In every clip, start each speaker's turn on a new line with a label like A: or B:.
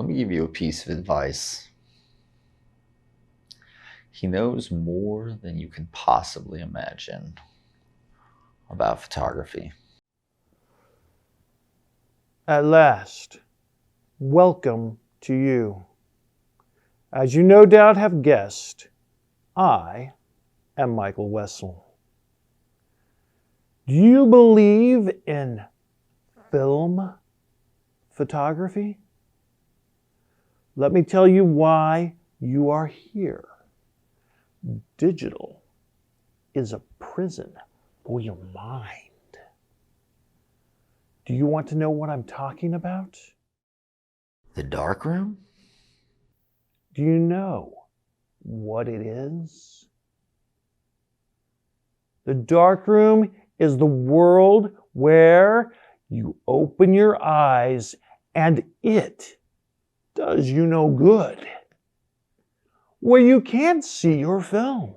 A: Let me give you a piece of advice. He knows more than you can possibly imagine about photography.
B: At last, welcome to you. As you no doubt have guessed, I am Michael Wessel. Do you believe in film photography? Let me tell you why you are here. Digital is a prison for your mind. Do you want to know what I'm talking about?
A: The darkroom?
B: Do you know what it is? The darkroom is the world where you open your eyes and it does you no good. Where you can't see your film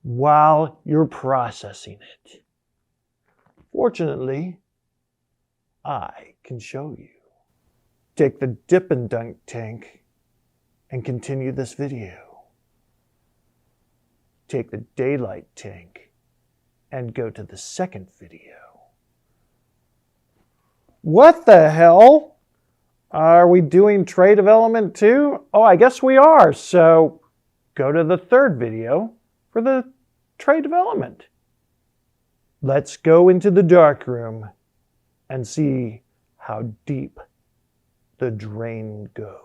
B: while you're processing it. Fortunately, I can show you. Take the dip and dunk tank and continue this video. Take the daylight tank and go to the second video. What the hell? Are we doing tray development too? Oh, I guess we are. So go to the third video for the tray development. Let's go into the darkroom and see how deep the drain goes.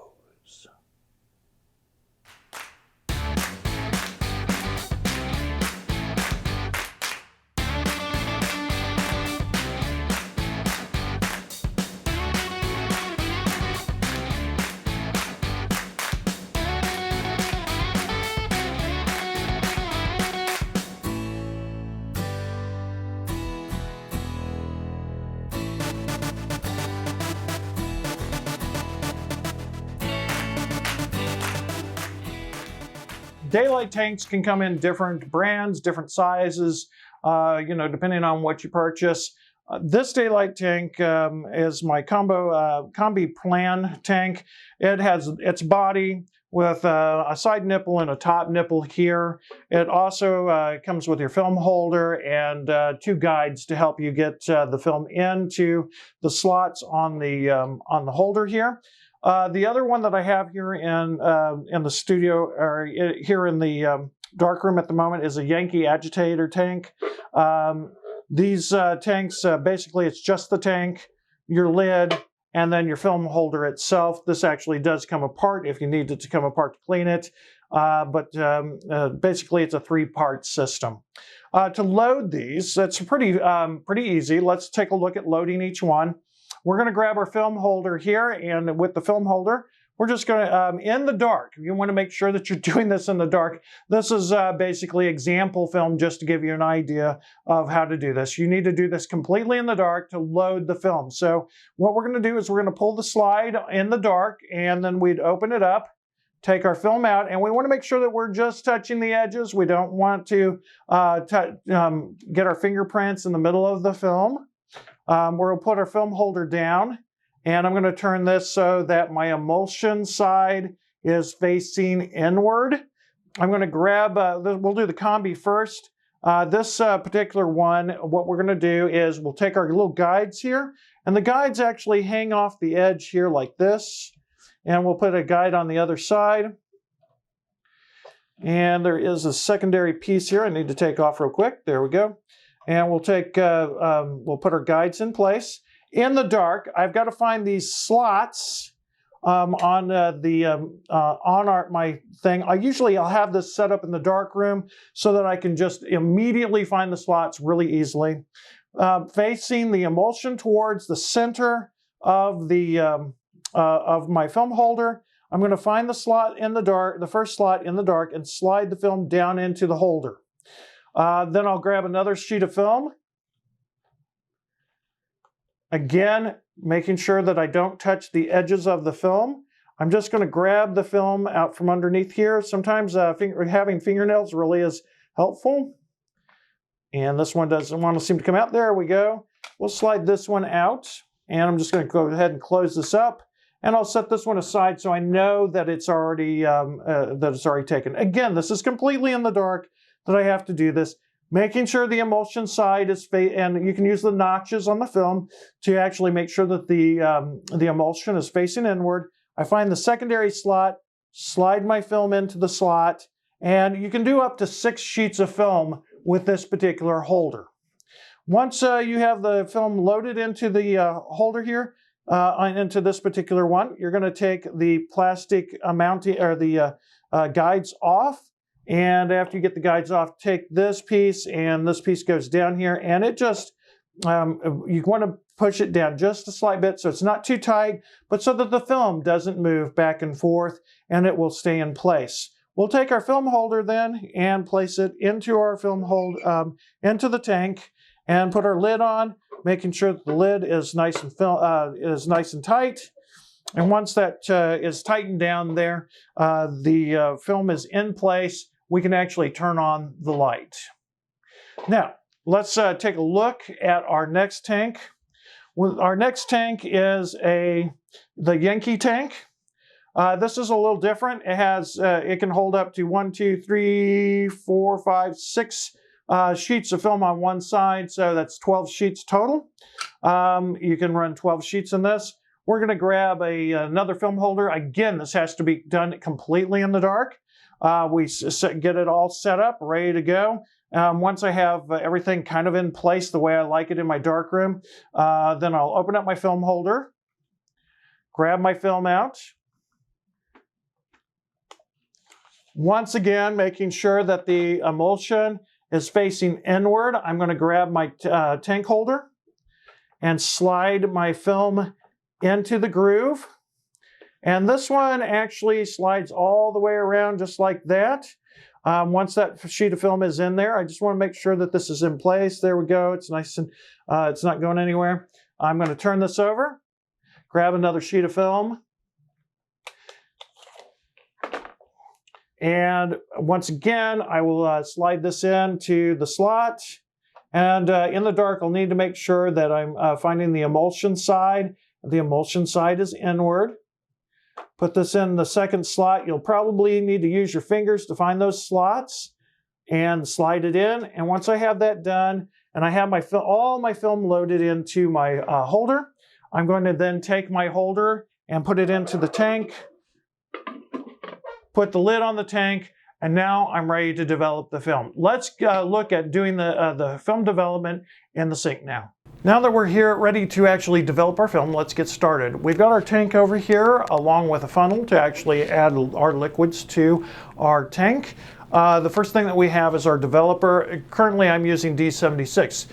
B: Daylight tanks can come in different brands, different sizes, depending on what you purchase. This daylight tank is my Combi Plan tank. It has its body with a side nipple and a top nipple here. It also comes with your film holder and two guides to help you get the film into the slots on the holder here. The other one that I have here in the studio, or here in the darkroom at the moment, is a Yankee agitator tank. These tanks, basically it's just the tank, your lid, and then your film holder itself. This actually does come apart if you need it to come apart to clean it. Basically it's a three-part system. To load these, it's pretty easy. Let's take a look at loading each one. We're going to grab our film holder here, and with the film holder, we're just going to, in the dark, you want to make sure that you're doing this in the dark. This is basically example film just to give you an idea of how to do this. You need to do this completely in the dark to load the film. So what we're going to do is we're going to pull the slide in the dark, and then we'd open it up, take our film out, and we want to make sure that we're just touching the edges. We don't want to get our fingerprints in the middle of the film. We'll put our film holder down, and I'm going to turn this so that my emulsion side is facing inward. I'm going to grab, we'll do the Combi first. This particular one, what we're going to do is we'll take our little guides here, and the guides actually hang off the edge here like this, and we'll put a guide on the other side. And there is a secondary piece here I need to take off real quick. There we go. And we'll take, we'll put our guides in place. In the dark, I've got to find these slots on my thing. I'll have this set up in the dark room so that I can just immediately find the slots really easily. Facing the emulsion towards the center of of my film holder, I'm going to find the slot in the dark, the first slot in the dark, and slide the film down into the holder. Then I'll grab another sheet of film. Again, making sure that I don't touch the edges of the film. I'm just going to grab the film out from underneath here. Sometimes having fingernails really is helpful. And this one doesn't want to seem to come out. There we go. We'll slide this one out. And I'm just going to go ahead and close this up. And I'll set this one aside so I know that it's already taken. Again, this is completely in the dark that I have to do this. Making sure the emulsion side is, and you can use the notches on the film to actually make sure that the emulsion is facing inward. I find the secondary slot, slide my film into the slot, and you can do up to 6 sheets of film with this particular holder. Once you have the film loaded into the holder here, into this particular one, you're going to take the plastic mounting or the guides off. And after you get the guides off, take this piece, and this piece goes down here, and it just, you want to push it down just a slight bit so it's not too tight, but so that the film doesn't move back and forth and it will stay in place. We'll take our film holder then and place it into our film into the tank and put our lid on, making sure that the lid is nice and tight. And once that is tightened down there, the film is in place, we can actually turn on the light. Now, let's take a look at our next tank. Our next tank is the Yankee tank. This is a little different. It can hold up to 1, 2, 3, 4, 5, 6 sheets of film on one side, so that's 12 sheets total. You can run 12 sheets in this. We're going to grab another film holder. Again, this has to be done completely in the dark. We get it all set up, ready to go. Once I have everything kind of in place the way I like it in my darkroom, then I'll open up my film holder, grab my film out. Once again, making sure that the emulsion is facing inward, I'm going to grab my tank holder and slide my film into the groove. And this one actually slides all the way around just like that. Once that sheet of film is in there, I just want to make sure that this is in place. There we go. It's nice and it's not going anywhere. I'm going to turn this over, grab another sheet of film. And once again, I will slide this into the slot. And in the dark, I'll need to make sure that I'm finding the emulsion side. The emulsion side is inward. Put this in the second slot. You'll probably need to use your fingers to find those slots and slide it in. And once I have that done, and I have all my film loaded into my holder, I'm going to then take my holder and put it into the tank, put the lid on the tank, and now I'm ready to develop the film. Let's look at doing the film development in the sink now. Now that we're here ready to actually develop our film, let's get started. We've got our tank over here along with a funnel to actually add our liquids to our tank. The first thing that we have is our developer. Currently I'm using D76.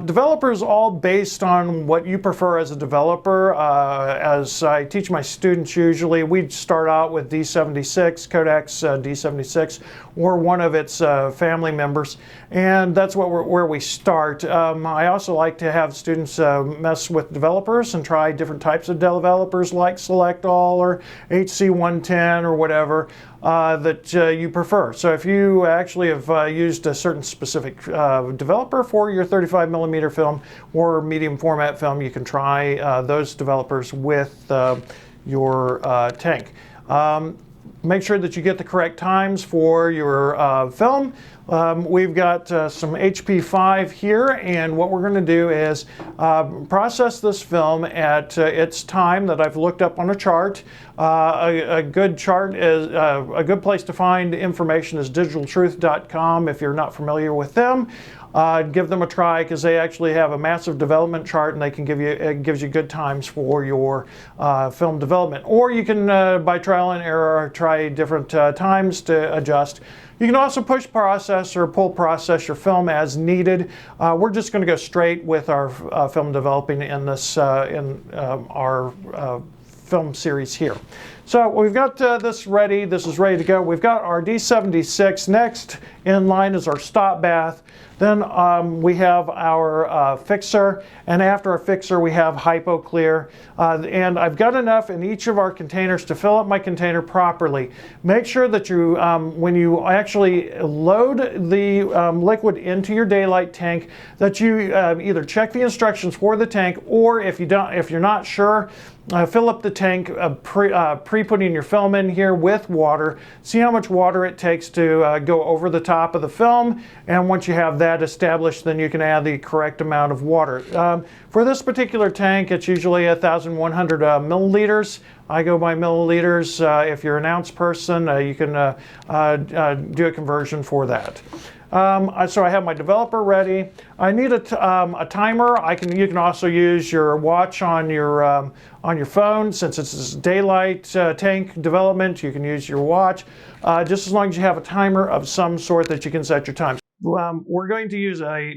B: Developer is all based on what you prefer as a developer. As I teach my students usually, we start out with D76, Codex D76, or one of its family members, and that's where we start. I also like to have students mess with developers and try different types of developers like Select All or HC110 or whatever that you prefer. So if you actually have used a certain specific developer for your 35mm film or medium format film, you can try those developers with your tank. Make sure that you get the correct times for your film. We've got some HP5 here, and what we're going to do is process this film at its time that I've looked up on a chart. A good chart is a good place to find information is digitaltruth.com. If you're not familiar with them, give them a try because they actually have a massive development chart, and they can it gives you good times for your film development. Or you can, by trial and error, try different times to adjust. You can also push process or pull process your film as needed. We're just going to go straight with our film developing in this our film series here. So we've got this ready. This is ready to go. We've got our D76. Next in line is our stop bath. Then we have our fixer, and after our fixer we have HypoClear. And I've got enough in each of our containers to fill up my container properly. Make sure that you, when you actually load the liquid into your daylight tank, that you either check the instructions for the tank, or if you're not sure, fill up the tank pre-putting your film in here with water. See how much water it takes to go over the top of the film, and once you have that established, then you can add the correct amount of water. For this particular tank, it's usually 1,100 milliliters. I go by milliliters. If you're an ounce person, you can do a conversion for that. So I have my developer ready. I need a timer. You can also use your watch on your phone. Since it's daylight tank development, you can use your watch. Just as long as you have a timer of some sort that you can set your time. We're going to use a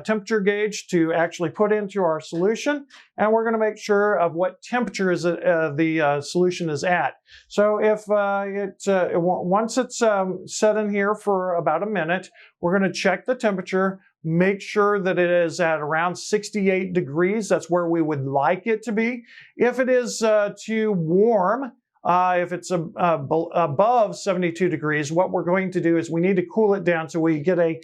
B: temperature gauge to actually put into our solution, and we're going to make sure of what temperature the solution is at. So if once it's set in here for about a minute, we're going to check the temperature, make sure that it is at around 68 degrees. That's where we would like it to be. If it is too warm, if it's above 72 degrees, what we're going to do is we need to cool it down. So we get a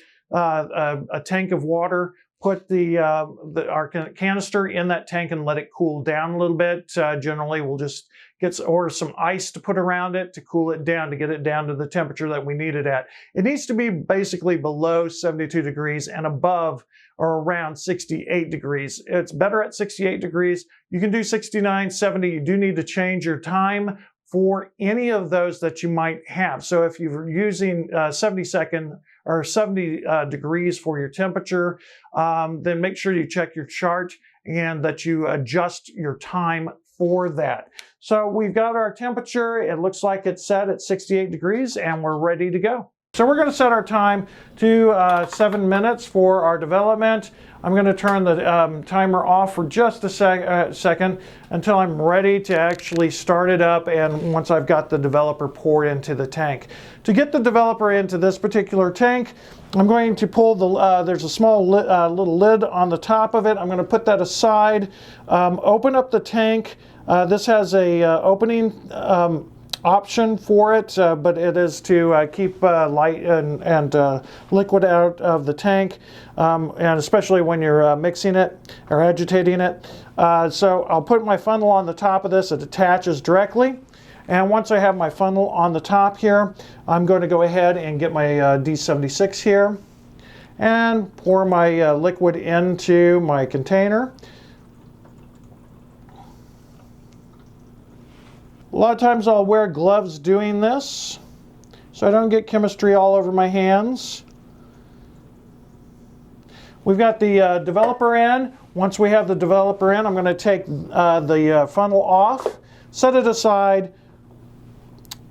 B: tank of water, put our canister in that tank and let it cool down a little bit. Generally, we'll just order some ice to put around it to cool it down, to get it down to the temperature that we need it at. It needs to be basically below 72 degrees and above or around 68 degrees. It's better at 68 degrees. You can do 69, 70. You do need to change your time for any of those that you might have. So if you're using 70 degrees for your temperature, then make sure you check your chart and that you adjust your time for that. So we've got our temperature. It looks like it's set at 68 degrees and we're ready to go. So we're going to set our time to 7 minutes for our development. I'm going to turn the timer off for just a second until I'm ready to actually start it up, and once I've got the developer poured into the tank. To get the developer into this particular tank, I'm going to pull there's a small little lid on the top of it. I'm going to put that aside, open up the tank. This has a opening option for it, but it is to keep light and liquid out of the tank, and especially when you're mixing it or agitating it. So I'll put my funnel on the top of this. It attaches directly, and once I have my funnel on the top here, I'm going to go ahead and get my D76 here and pour my liquid into my container. A lot of times I'll wear gloves doing this so I don't get chemistry all over my hands. We've got the developer in. Once we have the developer in, I'm going to take the funnel off, set it aside,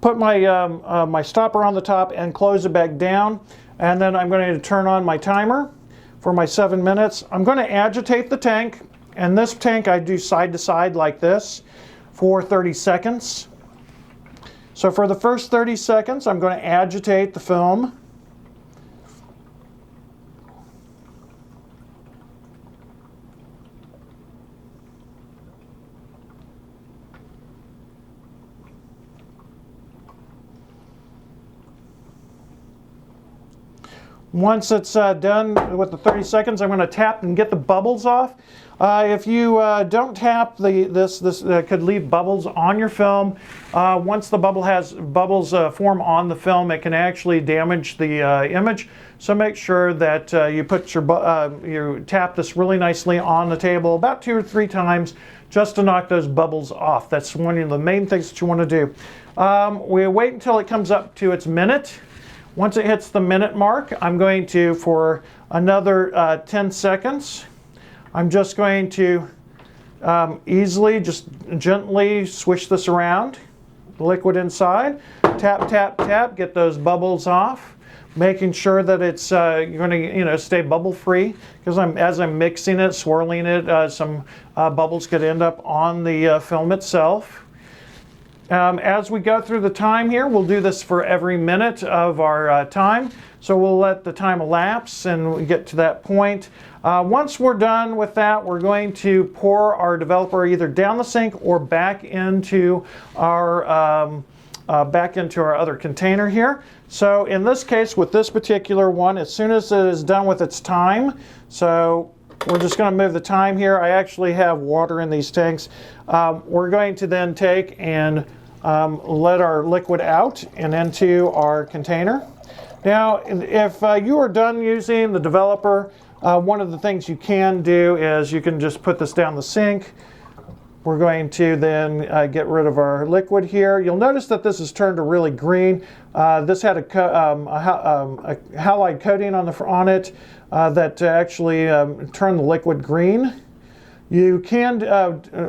B: put my, my stopper on the top and close it back down. And then I'm going to turn on my timer for my 7 minutes. I'm going to agitate the tank, and this tank I do side to side like this for 30 seconds. So for the first 30 seconds, I'm going to agitate the film. Once it's done with the 30 seconds, I'm going to tap and get the bubbles off. If you don't tap this could leave bubbles on your film. Once the bubbles form on the film, it can actually damage the image. So make sure that you put you tap this really nicely on the table about 2 or 3 times just to knock those bubbles off. That's one of the main things that you want to do. We wait until it comes up to its minute. Once it hits the minute mark, I'm going to, for another 10 seconds, I'm just going to easily, just gently swish this around, the liquid inside, tap, tap, tap, get those bubbles off, making sure that it's going to stay bubble free, because as I'm mixing it, swirling it, some bubbles could end up on the film itself. As we go through the time here, we'll do this for every minute of our time. So we'll let the time elapse and we get to that point. Once we're done with that, we're going to pour our developer either down the sink or back into our other container here. So in this case, with this particular one, as soon as it is done with its time, so we're just going to move the time here. I actually have water in these tanks. We're going to then take and let our liquid out and into our container. Now, if you are done using the developer, one of the things you can do is you can just put this down the sink. We're going to then get rid of our liquid here. You'll notice that this is turned to really green. This had a halide coating on it that actually turned the liquid green. You can,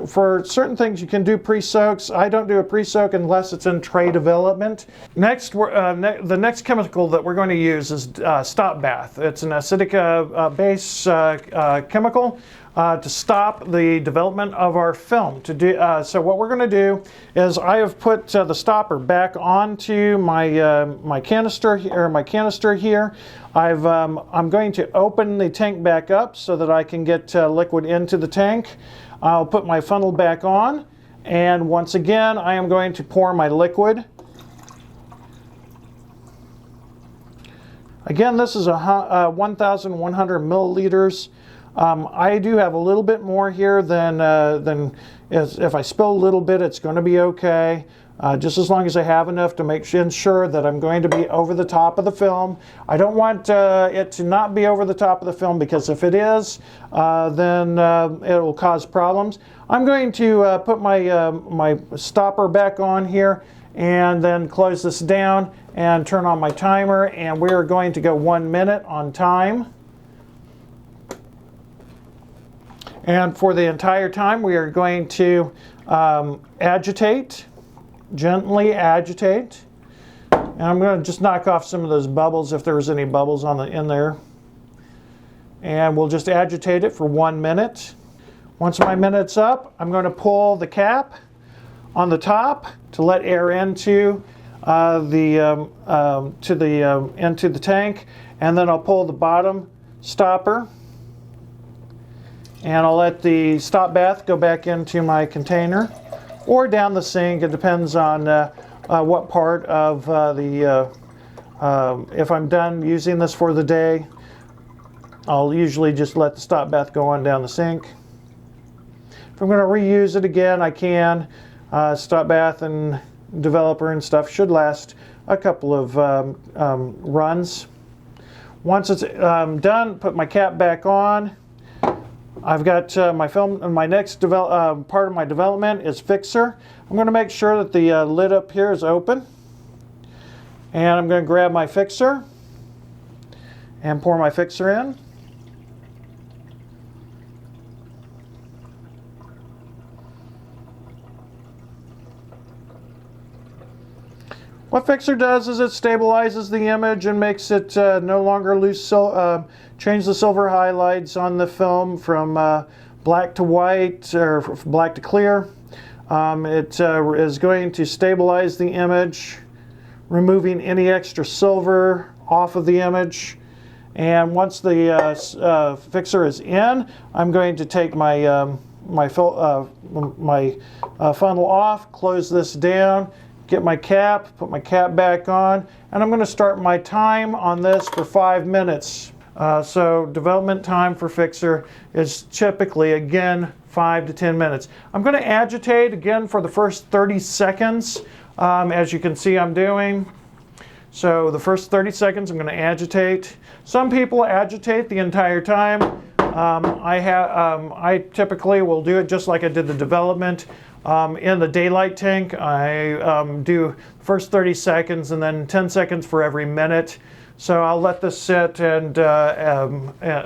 B: for certain things, you can do pre-soaks. I don't do a pre-soak unless it's in tray development. Next, the next chemical that we're going to use is Stop Bath. It's an acidic base chemical to stop the development of our film. So what we're going to do is I have put the stopper back onto my canister here. I'm going to open the tank back up so that I can get liquid into the tank. I'll put my funnel back on, and once again I am going to pour my liquid. Again, this is 1,100 milliliters. I do have a little bit more here than if I spill a little bit, it's going to be okay. Just as long as I have enough to ensure that I'm going to be over the top of the film. I don't want it to not be over the top of the film, because if it is, then it will cause problems. I'm going to put my stopper back on here and then close this down and turn on my timer, and we are going to go 1 minute on time. And for the entire time, we are going to agitate, gently agitate. And I'm going to just knock off some of those bubbles if there's any bubbles in there. And we'll just agitate it for 1 minute. Once my minute's up, I'm going to pull the cap on the top to let air into the tank, and then I'll pull the bottom stopper. And I'll let the Stop Bath go back into my container or down the sink. It depends on what part of if I'm done using this for the day, I'll usually just let the Stop Bath go on down the sink. If I'm going to reuse it again, I can. Stop Bath and developer and stuff should last a couple of runs. Once it's done, put my cap back on. I've got my film, and my next part of my development is Fixer. I'm going to make sure that the lid up here is open. And I'm going to grab my Fixer and pour my Fixer in. What Fixer does is it stabilizes the image and makes it no longer change the silver highlights on the film from black to white or black to clear. It is going to stabilize the image, removing any extra silver off of the image. And once the Fixer is in, I'm going to take my funnel off, close this down, get my cap, put my cap back on, and I'm going to start my time on this for 5 minutes. So development time for Fixer is typically, again, 5 to 10 minutes. I'm going to agitate again for the first 30 seconds, as you can see I'm doing. So the first 30 seconds I'm going to agitate. Some people agitate the entire time. I typically will do it just like I did the development. In the daylight tank, I do first 30 seconds and then 10 seconds for every minute. So I'll let this sit and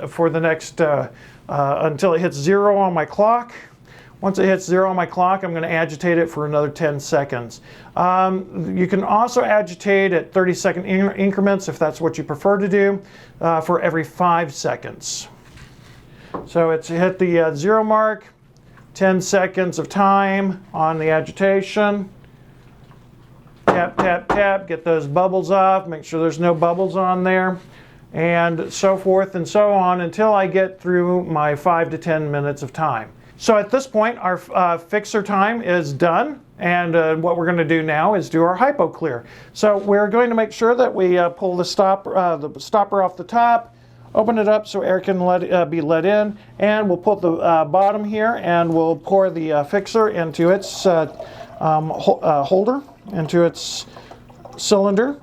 B: for the next until it hits 0 on my clock. Once it hits 0 on my clock, I'm going to agitate it for another 10 seconds. You can also agitate at 30-second increments if that's what you prefer to do, for every 5 seconds. So it's hit the 0 mark, 10 seconds of time on the agitation. tap, tap, tap, get those bubbles off, make sure there's no bubbles on there, and so forth and so on until I get through my 5 to 10 minutes of time. So at this point, our fixer time is done, and what we're going to do now is do our hypoclear. So we're going to make sure that we pull the stopper off the top, open it up so air can be let in, and we'll put the bottom here, and we'll pour the fixer into its holder, into its cylinder.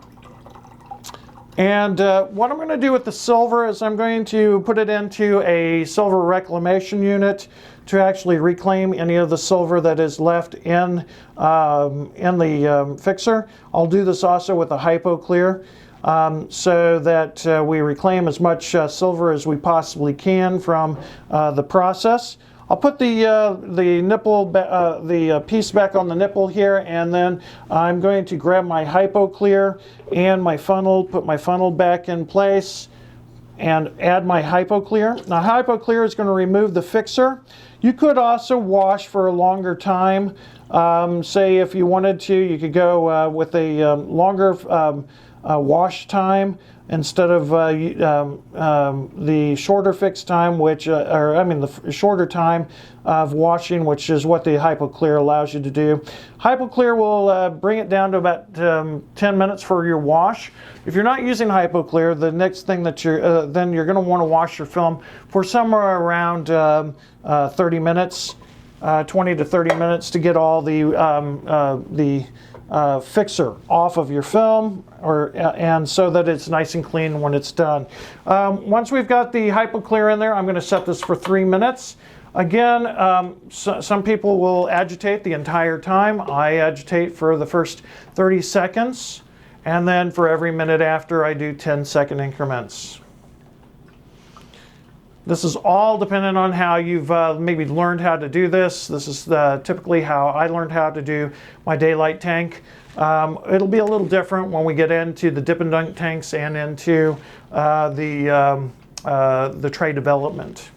B: And what I'm going to do with the silver is I'm going to put it into a silver reclamation unit to actually reclaim any of the silver that is left in the fixer. I'll do this also with a hypoclear so that we reclaim as much silver as we possibly can from the process. I'll put the nipple, the piece back on the nipple here, and then I'm going to grab my hypoclear and my funnel, put my funnel back in place, and add my hypoclear. Now, hypoclear is going to remove the fixer. You could also wash for a longer time. Say if you wanted to, you could go with a longer wash time instead of the shorter fix time, the shorter time of washing, which is what the hypoclear allows you to do. Hypoclear will bring it down to about 10 minutes for your wash. If you're not using hypoclear, the next thing that then you're going to want to wash your film for somewhere around 30 minutes, 20 to 30 minutes to get all the fixer off of your film, and so that it's nice and clean when it's done. Once we've got the hypoclear in there, I'm going to set this for 3 minutes. Again, some people will agitate the entire time. I agitate for the first 30 seconds, and then for every minute after, I do 10-second increments. This is all dependent on how you've maybe learned how to do this. This is typically how I learned how to do my daylight tank. It'll be a little different when we get into the dip and dunk tanks and into the tray development.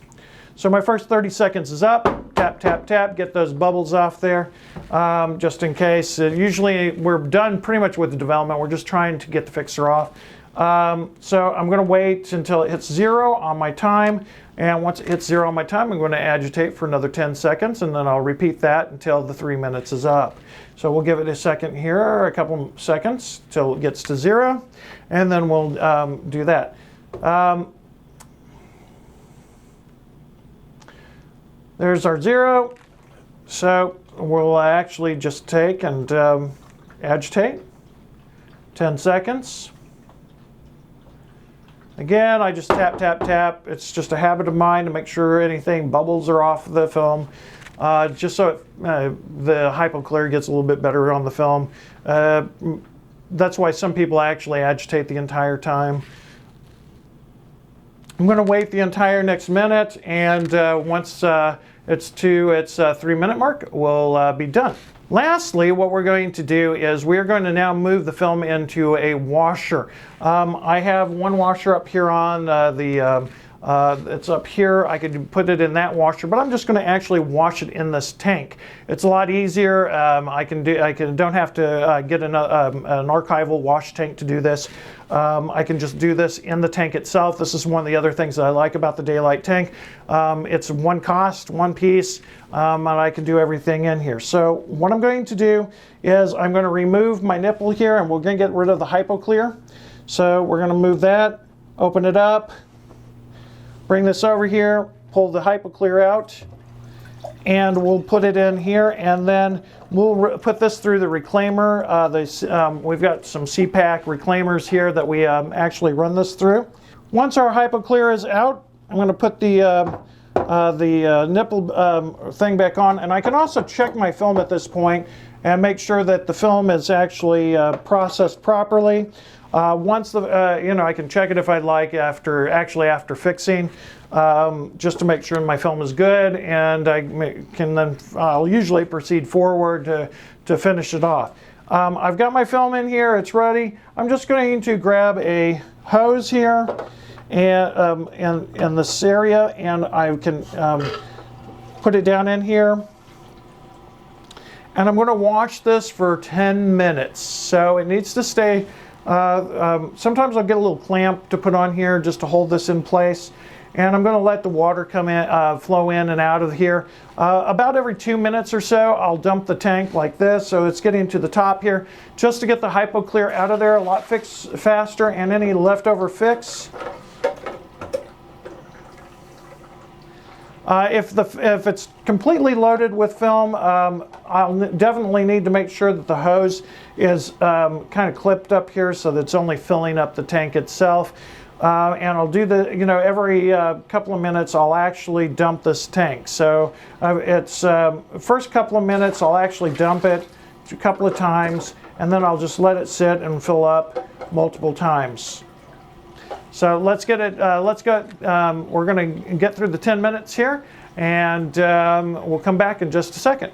B: So my first 30 seconds is up. Tap, tap, tap, get those bubbles off there, just in case. Usually we're done pretty much with the development. We're just trying to get the fixer off. So I'm going to wait until it hits 0 on my time, and once it hits 0 on my time, I'm going to agitate for another 10 seconds, and then I'll repeat that until the 3 minutes is up. So we'll give it a second here, a couple seconds till it gets to 0, and then we'll do that. There's our 0. So we'll actually just take and agitate 10 seconds. Again, I just tap, tap, tap. It's just a habit of mine to make sure anything bubbles are off the film, just so the hypoclear gets a little bit better on the film. That's why some people actually agitate the entire time. I'm going to wait the entire next minute, and once it's to its 3-minute mark, we'll be done. Lastly, what we're going to do is we're going to now move the film into a washer. I have one washer up here on it's up here. I could put it in that washer, but I'm just going to actually wash it in this tank. It's a lot easier. I don't have to get an archival wash tank to do this. I can just do this in the tank itself. This is one of the other things that I like about the daylight tank. It's one cost, one piece, and I can do everything in here. So what I'm going to do is I'm going to remove my nipple here, and we're going to get rid of the hypoclear. So we're going to move that, open it up, bring this over here, pull the hypoclear out, and we'll put it in here, and then we'll put this through the reclaimer. We've got some CPAC reclaimers here that we actually run this through. Once our hypoclear is out, I'm going to put the nipple thing back on, and I can also check my film at this point and make sure that the film is actually processed properly. Once I can check it if I'd like after fixing, just to make sure my film is good, and I'll usually proceed forward to finish it off. I've got my film in here, it's ready. I'm just going to grab a hose here and in this area, and I can put it down in here. and I'm going to wash this for 10 minutes. So it needs to stay, sometimes I'll get a little clamp to put on here just to hold this in place. And I'm going to let the water come in, flow in and out of here. About every 2 minutes or so, I'll dump the tank like this, so it's getting to the top here, just to get the hypoclear out of there a lot faster, and any leftover fix. If it's completely loaded with film, I'll definitely need to make sure that the hose is kind of clipped up here so that it's only filling up the tank itself. And I'll do the, every couple of minutes I'll actually dump this tank. So it's first couple of minutes I'll actually dump it a couple of times, and then I'll just let it sit and fill up multiple times. So let's get it, we're going to get through the 10 minutes here, and we'll come back in just a second.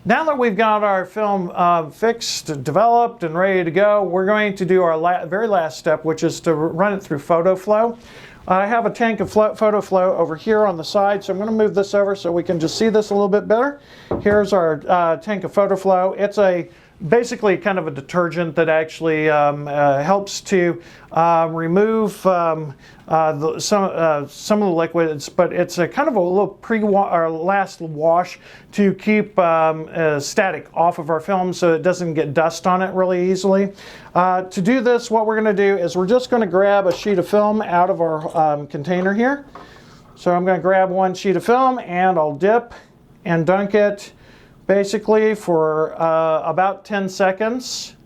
B: Now that we've got our film fixed, developed, and ready to go, we're going to do our very last step, which is to run it through PhotoFlow. I have a tank of PhotoFlow over here on the side, so I'm going to move this over so we can just see this a little bit better. Here's our tank of PhotoFlow. It's basically kind of a detergent that actually helps to remove some of the liquids, but it's a kind of a little last wash to keep static off of our film so it doesn't get dust on it really easily. To do this, what we're going to do is we're just going to grab a sheet of film out of our container here. So I'm going to grab one sheet of film and I'll dip and dunk it basically for about 10 seconds.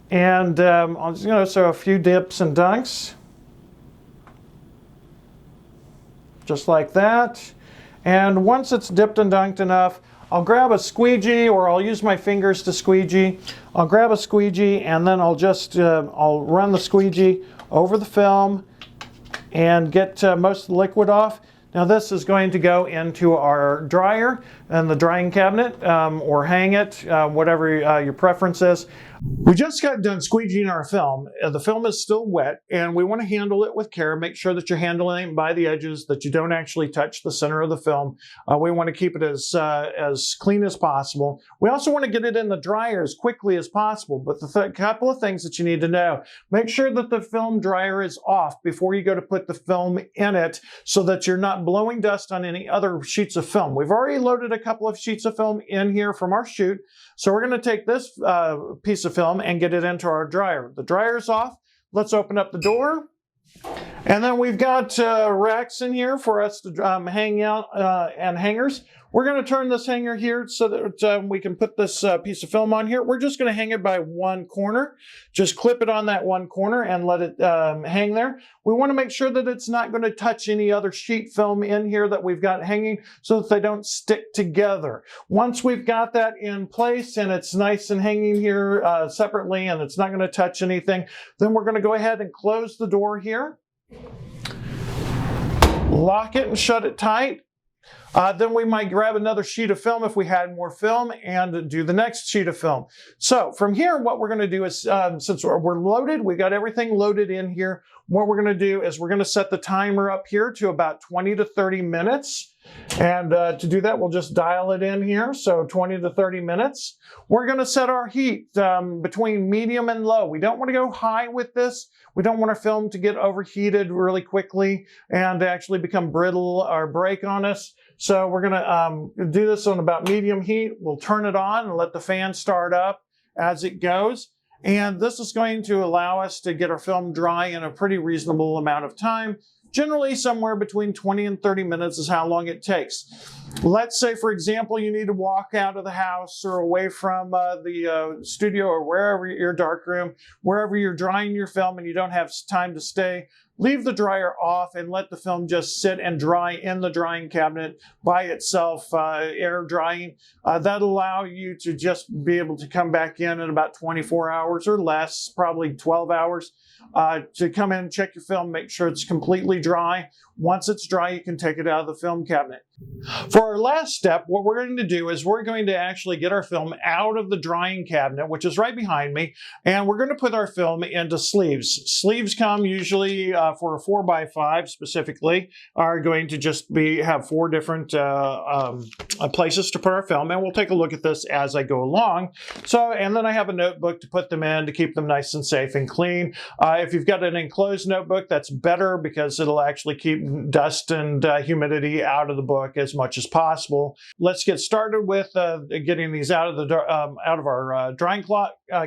B: And I'll just, so a few dips and dunks. Just like that. And once it's dipped and dunked enough, I'll grab a squeegee, or I'll use my fingers to squeegee. I'll grab a squeegee and then I'll just, I'll run the squeegee over the film and get most of the liquid off. Now this is going to go into our dryer and the drying cabinet, or hang it, whatever your preference is. We just got done squeegeeing our film. The film is still wet, and we want to handle it with care. Make sure that you're handling it by the edges, that you don't actually touch the center of the film. We want to keep it as clean as possible. We also want to get it in the dryer as quickly as possible, but the couple of things that you need to know. Make sure that the film dryer is off before you go to put the film in it, so that you're not blowing dust on any other sheets of film. We've already loaded a couple of sheets of film in here from our shoot, so we're going to take this piece of film and get it into our dryer. The dryer's off. Let's open up the door. And then we've got racks in here for us to hang out, and hangers. We're going to turn this hanger here so that we can put this piece of film on here. We're just going to hang it by one corner. Just clip it on that one corner and let it hang there. We want to make sure that it's not going to touch any other sheet film in here that we've got hanging, so that they don't stick together. Once we've got that in place and it's nice and hanging here separately and it's not going to touch anything, then we're going to go ahead and close the door here. Lock it and shut it tight. Then we might grab another sheet of film if we had more film and do the next sheet of film. So from here, what we're going to do is, since we're loaded, we got everything loaded in here. What we're going to do is we're going to set the timer up here to about 20 to 30 minutes. And to do that, we'll just dial it in here. So 20 to 30 minutes. We're going to set our heat between medium and low. We don't want to go high with this. We don't want our film to get overheated really quickly and actually become brittle or break on us. So we're going to do this on about medium heat. We'll turn it on and let the fan start up as it goes. And this is going to allow us to get our film dry in a pretty reasonable amount of time. Generally, somewhere between 20 and 30 minutes is how long it takes. Let's say, for example, you need to walk out of the house or away from the studio or wherever your darkroom, wherever you're drying your film and you don't have time to stay. Leave the dryer off and let the film just sit and dry in the drying cabinet by itself, air drying. That'll allow you to just be able to come back in about 24 hours or less, probably 12 hours, to come in, check your film, make sure it's completely dry. Once it's dry, you can take it out of the film cabinet. For our last step, what we're going to do is we're going to actually get our film out of the drying cabinet, which is right behind me, and we're going to put our film into sleeves. Sleeves come usually for a 4x5 specifically, are going to just have 4 different places to put our film, and we'll take a look at this as I go along. And then I have a notebook to put them in to keep them nice and safe and clean. If you've got an enclosed notebook, that's better because it'll actually keep dust and humidity out of the book as much as possible. Let's get started with getting these out of our drying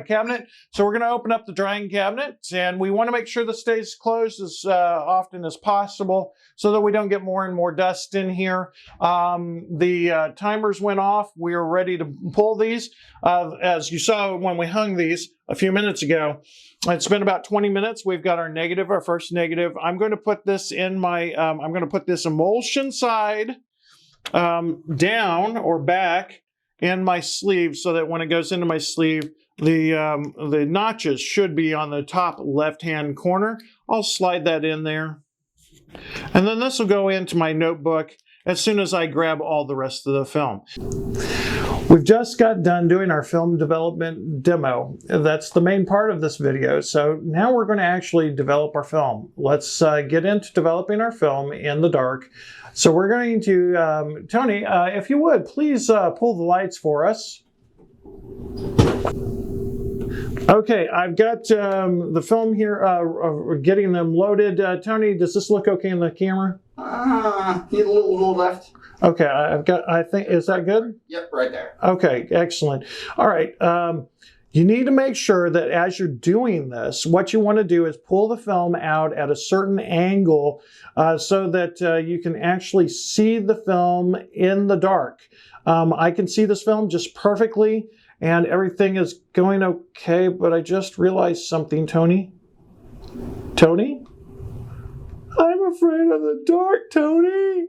B: cabinet. So we're going to open up the drying cabinet, and we want to make sure this stays closed as often as possible so that we don't get more and more dust in here. The timers went off. We are ready to pull these. As you saw when we hung these a few minutes ago, it's been about 20 minutes. We've got our negative, our first negative. I'm going to put this in my, I'm going to put this emulsion side down or back in my sleeve so that when it goes into my sleeve, the notches should be on the top left-hand corner. I'll slide that in there. And then this will go into my notebook as soon as I grab all the rest of the film. We've just got done doing our film development demo. That's the main part of this video. So now we're going to actually develop our film. Let's get into developing our film in the dark. So we're going to, Tony, if you would, please pull the lights for us. Okay, I've got the film here, getting them loaded. Tony, does this look okay in the camera?
C: Need a little left.
B: Okay, I think, is that good?
C: Yep, right there.
B: Okay, excellent. All right, you need to make sure that as you're doing this, what you want to do is pull the film out at a certain angle so that you can actually see the film in the dark. I can see this film just perfectly, and everything is going okay, but I just realized something, Tony. Tony? I'm afraid of the dark, Tony.